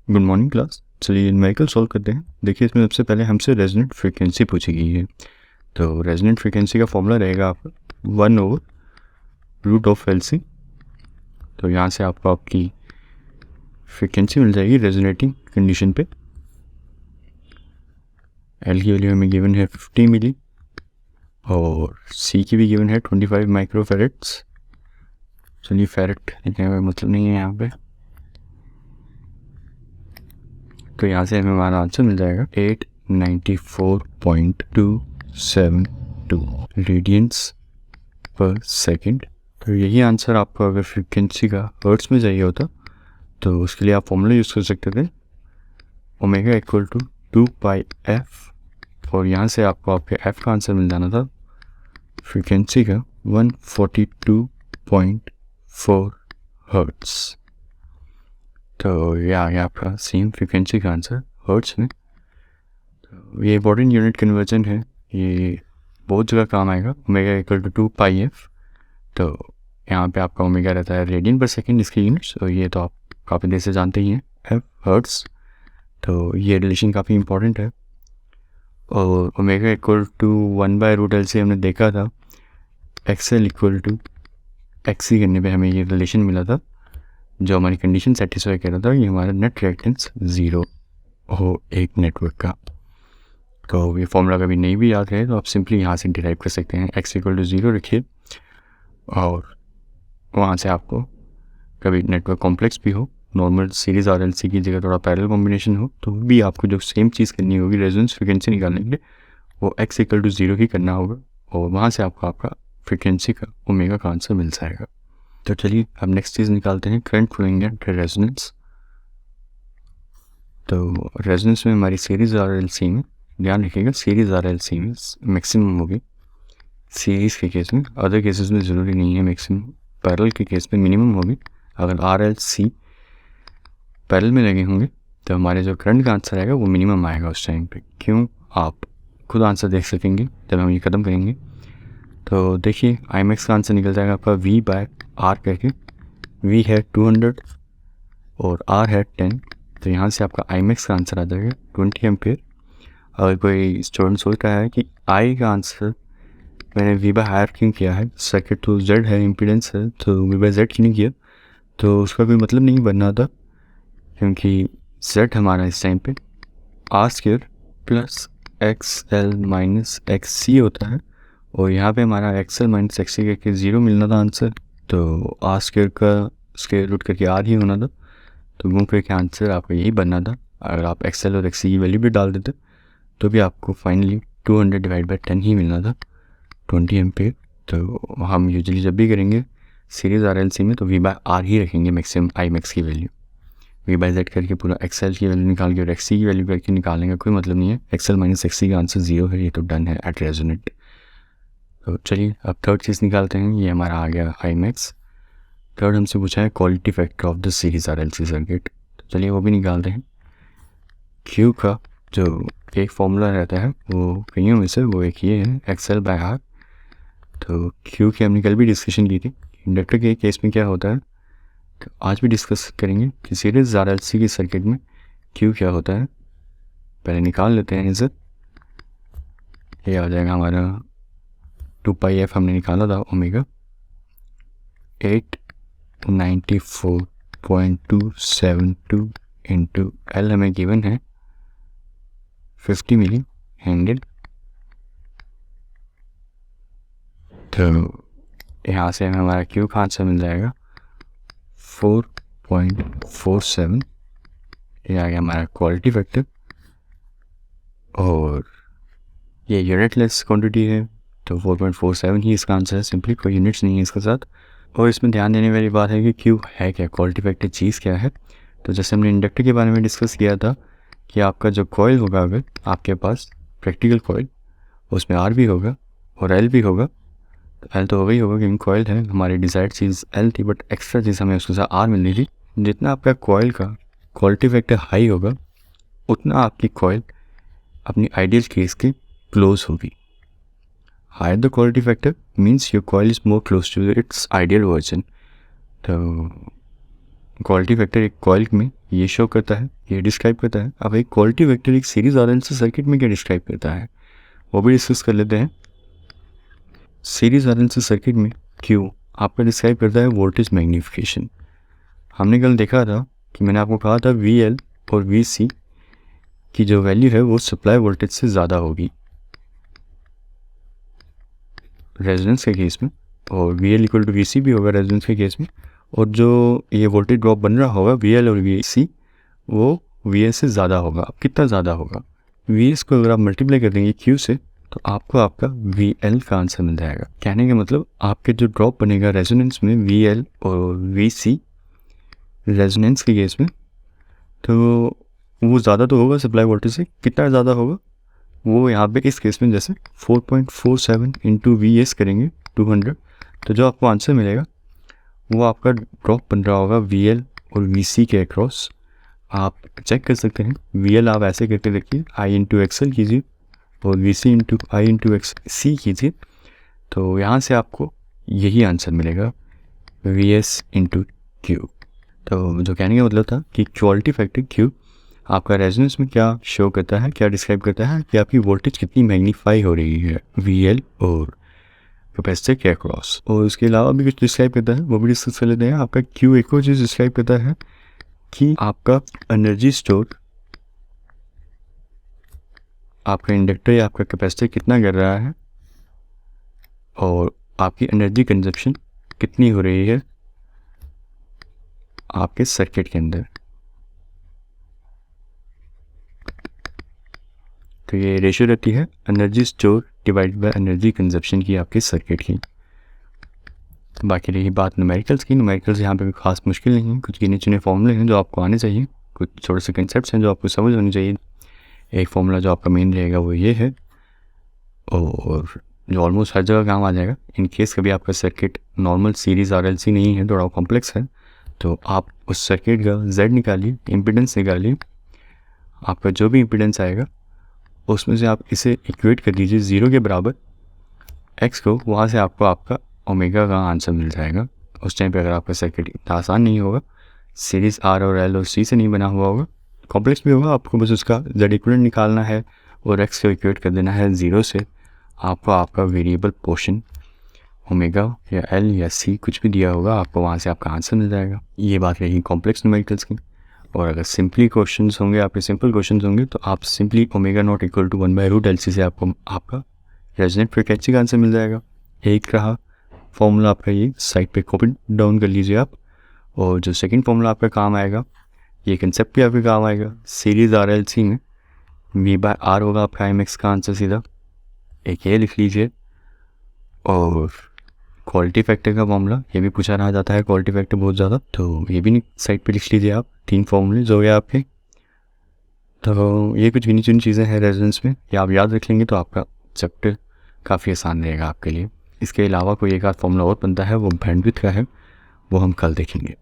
Good morning class. चलिए numerical solve करते हैं। देखिए इसमें सबसे पहले हमसे रेजोनेंट फ्रीक्वेंसी पूछी गई है। तो रेजोनेंट फ्रीक्वेंसी का फॉर्मूला रहेगा आपका 1/√LC। तो यहाँ से आपको आपकी फ्रीक्वेंसी मिल जाएगी रेजोनेटिंग कंडीशन पे। एल की वैल्यू हमें गिवन है 50 मिली और सी की भी गिवन है 25 माइक्रोफेरेट्स। चलिए फेरेट लिखने का मतलब नहीं है यहाँ पे, तो यहाँ से हमें हमारा आंसर मिल जाएगा 894.272 रेडियंस पर सेकंड। तो यही आंसर आपको अगर फ्रीक्वेंसी का हर्ट्स में चाहिए होता तो उसके लिए आप फॉर्मूला यूज़ कर सकते थे, ओमेगा इक्वल टू 2πf, और यहाँ से आपको आपके एफ का आंसर मिल जाना था फ्रीक्वेंसी का 142.4 हर्ट्स। तो ये आ गया आपका सेम फ्रीक्वेंसी का आंसर हर्ट्स में। तो ये इंपॉर्टेंट यूनिट कन्वर्जन है, ये बहुत जगह काम आएगा। ओमेगा इक्वल टू 2πf, तो यहाँ पे आपका ओमेगा रहता है रेडियन पर सेकंड इसकी यूनिट्स, और ये तो आप काफ़ी देर से जानते ही हैं एफ हर्ट्स। तो ये रिलेशन काफ़ी इंपॉर्टेंट है। और ओमेगा इक्वल टू 1/√LC हमने देखा था, एक्सएल इक्वल टू एक्सी करने पे हमें ये रिलेशन मिला था जो हमारी कंडीशन सेटिस्फाई कर रहा था ये हमारा नेट रिएक्टेंस 0 हो एक नेटवर्क का। तो ये फॉर्मूला कभी नहीं भी याद है तो आप सिंपली यहाँ से डिराइव कर सकते हैं। एक्स इक्वल टू 0 रखिए और वहाँ से आपको कभी नेटवर्क कॉम्प्लेक्स भी हो, नॉर्मल सीरीज़ RLC की जगह थोड़ा पैरेलल कॉम्बिनेशन हो, तो भी आपको जो सेम चीज़ करनी होगी रेजोनेंस फ्रीक्वेंसी निकालने के लिए वो एक्स इक्वल टू 0 ही करना होगा, और वहाँ से आपको आपका फ्रीक्वेंसी का ओमेगा का आंसर मिल जाएगा। तो चलिए अब नेक्स्ट चीज़ निकालते हैं, करंट फ्लोइंग एट रेजोनेंस। तो रेजोनेंस में हमारी सीरीज़ RLC में ध्यान रखिएगा, सीरीज़ RLC में मैक्सिमम होगी सीरीज़ के केस में, अदर केसेस में ज़रूरी नहीं है मैक्सिमम। पैरेलल के केस में मिनिमम होगी। अगर RLC पैरेलल में लगे होंगे तो हमारे जो करंट का आंसर आएगा वो मिनिमम आएगा उस टाइम पे। क्यों, आप खुद आंसर देख सकेंगे जब हम ये ख़त्म करेंगे। तो देखिए IMAX का आंसर निकल जाएगा आपका V/R करके। V है 200 और R है 10, तो यहाँ से आपका IMAX का आंसर आ जाएगा 20 एम्पेयर। अगर कोई स्टूडेंट सोच रहा है कि I का आंसर मैंने V/R क्यों किया है, सर्किट तो Z है, इम्पीडेंस है, तो V/Z क्यों नहीं किया, तो उसका कोई मतलब नहीं बनना था, क्योंकि Z हमारा इस टाइम पे R² plus XL minus XC होता है, और यहाँ पे हमारा XL माइनस XC करके 0 मिलना था आंसर, तो R² का स्क्वायर रूट करके R ही होना था, तो घूम फिर के आंसर आपका यही बनना था। अगर आप XL और XC की वैल्यू भी डाल देते तो भी आपको फाइनली 200/10 ही मिलना था, 20 एम्पेयर। तो हम यूजुअली जब भी करेंगे सीरीज़ RLC में तो V/R ही रखेंगे मैक्सिमम IMAX की वैल्यू। V/Z करके पूरा XL की वैल्यू निकाल के और XC की वैल्यू करके निकालने का कोई मतलब नहीं है। XL माइनस XC का आंसर 0 है, ये तो डन है एट रेजोनेंट। तो चलिए अब थर्ड चीज़ निकालते हैं, ये हमारा आ गया IMAX। थर्ड हमसे पूछा है quality factor of the series RLC circuit, तो चलिए वो भी निकालते हैं। Q का जो एक फॉर्मूला रहता है वो कईयों में से वो एक ये है XL/R। तो Q की हमने कल भी डिस्कशन की थी, इंडक्टर के केस में क्या होता है, तो आज भी डिस्कस करेंगे कि सीरीज़ RLC की सर्किट में Q क्या होता है। पहले निकाल लेते हैं इसे, ये आ जाएगा हमारा 2πf हमने निकाला था ओमेगा 894.272 इंटू L हमें गिवन है 50 मिली हेनरी। तो यहाँ से हमें हमारा Q का आंसर मिल जाएगा 4.47। ये आ गया हमारा क्वालिटी फैक्टर, और ये यूनिटलेस क्वांटिटी है तो 4.47 ही इसका आंसर है, सिंपली कोई यूनिट्स नहीं है इसके साथ। और इसमें ध्यान देने वाली बात है कि Q है क्या, क्वालिटी फैक्टर चीज़ क्या है। तो जैसे हमने इंडक्टर के बारे में डिस्कस किया था कि आपका जो कॉइल होगा, अगर आपके पास प्रैक्टिकल कॉइल, उसमें R भी होगा और L भी होगा। तो L तो होगा ही होगा क्योंकि कॉइल है, हमारी डिज़ायर्ड चीज़ L थी, बट एक्स्ट्रा चीज़ हमें उसके साथ R मिल रही थी। जितना आपका कॉइल का क्वालिटी फैक्टर हाई होगा उतना आपकी कॉइल अपनी आइडियल केस के क्लोज होगी। Higher the quality factor means your coil is more close to its ideal version. तो क्वालिटी फैक्टर एक कॉइल में ये शो करता है, ये डिस्क्राइब करता है। अब एक क्वालिटी फैक्टर एक सीरीज आरएलसी सर्किट में क्या डिस्क्राइब करता है वो भी डिस्कस कर लेते हैं। सीरीज आरएलसी सर्किट में Q आपका डिस्क्राइब करता है वोल्टेज मैग्नीफिकेशन। हमने कल देखा था कि मैंने आपको कहा था VL और VC की जो वैल्यू है वो सप्लाई वोल्टेज से ज़्यादा होगी रेजोनेंस के केस में, और VL इक्वल टू VC भी होगा रेजोनेंस के केस में, और जो ये वोल्टेज ड्रॉप बन रहा होगा VL और VC वो VS से ज़्यादा होगा। अब कितना ज़्यादा होगा, VS को अगर आप मल्टीप्लाई कर देंगे Q से तो आपको आपका VL का आंसर मिल जाएगा। कहने का मतलब आपके जो ड्रॉप बनेगा रेजोनेंस में VL और VC रेजोनेंस के केस में, तो वो ज़्यादा तो होगा सप्लाई वोल्टेज से। कितना ज़्यादा होगा वो यहाँ पे इस केस में जैसे 4.47 इंटू VS करेंगे 200, तो जो आपको आंसर मिलेगा वो आपका ड्रॉप बन रहा होगा VL और VC के अक्रॉस। आप चेक कर सकते हैं, VL आप ऐसे करके देखिए, I इंटू XL कीजिए और VC into I into XC कीजिए, तो यहाँ से आपको यही आंसर मिलेगा VS इंटू Q। तो जो कहने का मतलब था कि क्वालिटी फैक्टर Q आपका रेजोनेंस में क्या शो करता है, क्या डिस्क्राइब करता है कि आपकी वोल्टेज कितनी मैग्नीफाई हो रही है VL और कैपेसिटर के अक्रॉस। और उसके अलावा भी कुछ डिस्क्राइब करता है, वो भी डिस्कस कर लेते हैं। आपका Q एक और चीज़ डिस्क्राइब करता है कि आपका एनर्जी स्टोर, आपका इंडक्टर या आपका कैपेसिटर कितना कर रहा है और आपकी एनर्जी कंजप्शन कितनी हो रही है आपके सर्किट के अंदर। तो ये रेशियो रहती है energy store divide by energy consumption की आपके सर्किट की। बाकी रही बात न्यूमेरिकल्स की, न्यूमेरिकल्स यहाँ पे कोई खास मुश्किल नहीं है, कुछ गिने चुने फॉर्मूले हैं जो आपको आने चाहिए, कुछ छोटे से कंसेप्ट्स हैं जो आपको समझ होनी चाहिए। एक फॉर्मूला जो आपका मेन रहेगा वो ये है, और जो ऑलमोस्ट हर जगह काम आ जाएगा। इन केस कभी आपका सर्किट नॉर्मल सीरीज़ RLC नहीं है, थोड़ा कॉम्प्लेक्स है, तो आप उस सर्किट का Z निकालिए, इम्पिडेंस निकालिए, आपका जो भी इम्पिडेंस आएगा उसमें से आप इसे इक्वेट कर दीजिए 0 के बराबर X को, वहाँ से आपको आपका ओमेगा का आंसर मिल जाएगा। उस टाइम पे अगर आपका सर्किट इतना आसान नहीं होगा, सीरीज़ R और L और C से नहीं बना हुआ होगा, कॉम्प्लेक्स भी होगा, आपको बस उसका Z इक्विवेलेंट निकालना है और X को इक्वेट कर देना है 0 से, आपको आपका वेरिएबल पोर्शन ओमेगा या L या C कुछ भी दिया होगा, आपको वहाँ से आपका आंसर मिल जाएगा। ये बात रही कॉम्प्लेक्स न्यूमेरिकल्स की। और अगर सिंपली क्वेश्चंस होंगे, आपके सिंपल क्वेश्चंस होंगे, तो आप simply omega not equal to 1/√LC से आपको आपका रेजोनेंट फ्रीक्वेंसी का आंसर मिल जाएगा। एक रहा फॉर्मूला आपका, ये साइड पे कॉपी डाउन कर लीजिए आप। और जो सेकंड फॉर्मूला आपका काम आएगा, ये कंसेप्ट भी आपके काम आएगा। सीरीज़ RLC में V/R होगा आपका IMX का आंसर सीधा, एक ये लिख लीजिए। और क्वालिटी फैक्टर का फॉर्मूला ये भी पूछा रहा जाता है, क्वालिटी फैक्टर बहुत ज़्यादा, तो ये भी साइड पे लिख लीजिए आप। 3 फॉर्मूले हो गए आपके। तो ये कुछ गिनी चुनी चीज़ें हैं रेजोनेंस में, ये आप याद रख लेंगे तो आपका चैप्टर काफ़ी आसान रहेगा आपके लिए। इसके अलावा कोई एक आध फॉर्मूला और बनता है, वो बैंडविड्थ का है, वो हम कल देखेंगे।